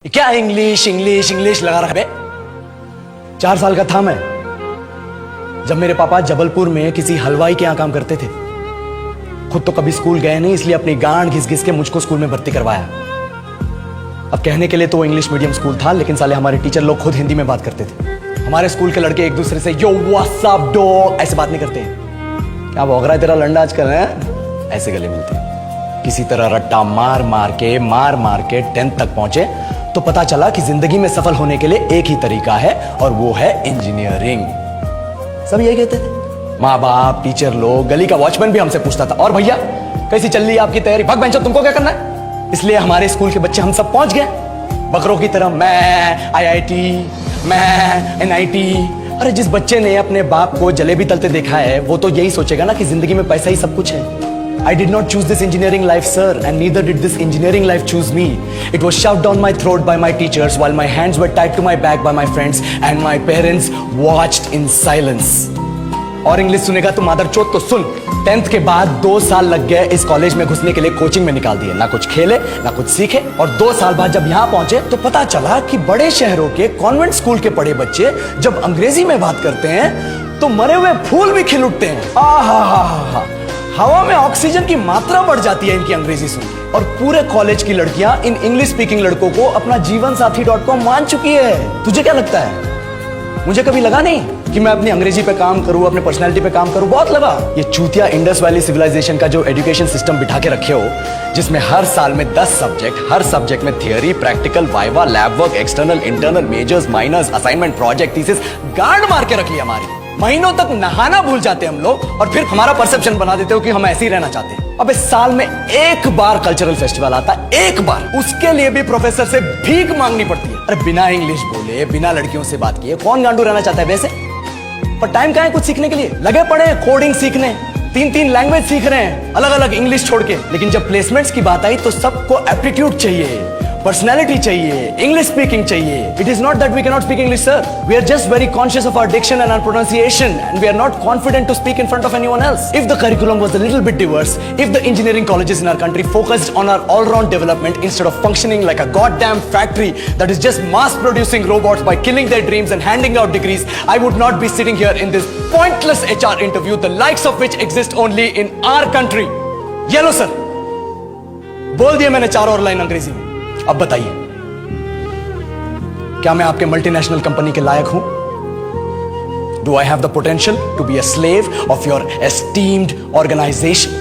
क्या English English English लगा रहा है? 4 साल का था मैं जब मेरे पापा जबलपुर में किसी हलवाई के यहां काम करते थे। खुद तो कभी स्कूल गए नहीं, इसलिए अपनी गांड घिस घिस के मुझको स्कूल में भर्ती करवाया। अब कहने के लिए तो वो इंग्लिश मीडियम स्कूल था, लेकिन साले हमारे टीचर लोग खुद हिंदी में बात करते थे। हमारे स्कूल के लड़के एक दूसरे से यो व्हाट्स अप डॉग ऐसे बात नहीं करते हैं। क्या भौंक रहा है तेरा लंडा आजकल है? ऐसे गले मिलते हैं। किसी तरह रट्टा मार मार के 10th तक पहुंचे तो पता चला कि जिंदगी में सफल होने के लिए एक ही तरीका है और वो है इंजीनियरिंग। सब यही कहते थे। माँ बाप, टीचर लोग, गली का वॉचमैन भी हमसे पूछता था, और भैया कैसी चल रही है आपकी तैयारी? भाग बेंचो, तुमको क्या करना है? इसलिए हमारे स्कूल के बच्चे हम सब पहुंच गए बकरों की तरह। मैं IIT, मैं NIT। अरे जिस बच्चे ने अपने बाप को जलेबी तलते देखा है वो तो यही सोचेगा ना कि जिंदगी में पैसा ही सब कुछ है। I did not choose this engineering life, sir, and neither did this engineering life choose me. It was shoved down my throat by my teachers while my hands were tied to my back by my friends and my parents watched in silence. और English सुनेगा तो मादरचोद तो सुन। 10th के बाद 2 साल लग गए इस कॉलेज में घुसने के लिए, कोचिंग में निकाल दिए। ना कुछ खेले ना कुछ सीखे, और 2 साल बाद जब यहाँ पहुंचे तो पता चला कि बड़े शहरों के कॉन्वेंट स्कूल के पढ़े बच्चे जब अंग्रेजी में बात करते हैं तो मरे हुए फूल भी खिल उठते हैं। आहा, हवा में ऑक्सीजन की मात्रा बढ़ जाती है इनकी अंग्रेजी सुन के। और पूरे कॉलेज की लड़कियां इन इंग्लिश स्पीकिंग लड़कों को अपना जीवनसाथी.com मान चुकी है। तुझे क्या लगता है? मुझे कभी लगा नहीं कि मैं अपनी अंग्रेजी पे काम करूं, अपने पर्सनालिटी पे काम करूं। बहुत लगा। ये चूतिया इंडस वैली सिविलाइजेशन का जो एजुकेशन सिस्टम बिठा के रखे हो, जिसमें हर साल में 10 सब्जेक्ट, हर सब्जेक्ट में theory, practical, viva, lab work, external, internal, majors, minors, assignment, project, thesis, गांड मार के रखी हमारी। महीनों तक नहाना भूल जाते हम लोग और फिर हमारा परसेप्शन बना देते हो कि हम ऐसे ही रहना चाहते हैं। अब इस साल में एक बार कल्चरल फेस्टिवल आता है, एक बार। उसके लिए भी प्रोफेसर से भीख मांगनी पड़ती है। अरे बिना इंग्लिश बोले, बिना लड़कियों से बात किए कौन गांडू रहना चाहता है वैसे? पर टाइम कहाँ है कुछ सीखने के लिए? लगे पड़े हैं कोडिंग सीखने, 3 लैंग्वेज सीख रहे हैं, अलग अलग इंग्लिश छोड़ के। लेकिन जब प्लेसमेंट्स की बात आई तो सबको एप्टीट्यूड चाहिए, पर्सनैलिटी चाहिए, इंग्लिश स्पीकिंग चाहिए। It is not that we can not speak English, sir. We are just very conscious of our diction and our pronunciation, and we are not confident to speak in front of anyone else. If the curriculum was a little bit diverse, if the engineering colleges in our country focused on our all round development instead of functioning like a goddamn factory that is just mass producing robots by killing their dreams and handing out degrees, I would not be sitting here in this pointless HR interview, the likes of which exist only in our country. ये लो sir, बोल दिया मैंने 4 और line अंग्रेजी में। अब बताइए, क्या मैं आपके मल्टीनेशनल कंपनी के लायक हूं? Do I have the potential to be a slave of your esteemed organization?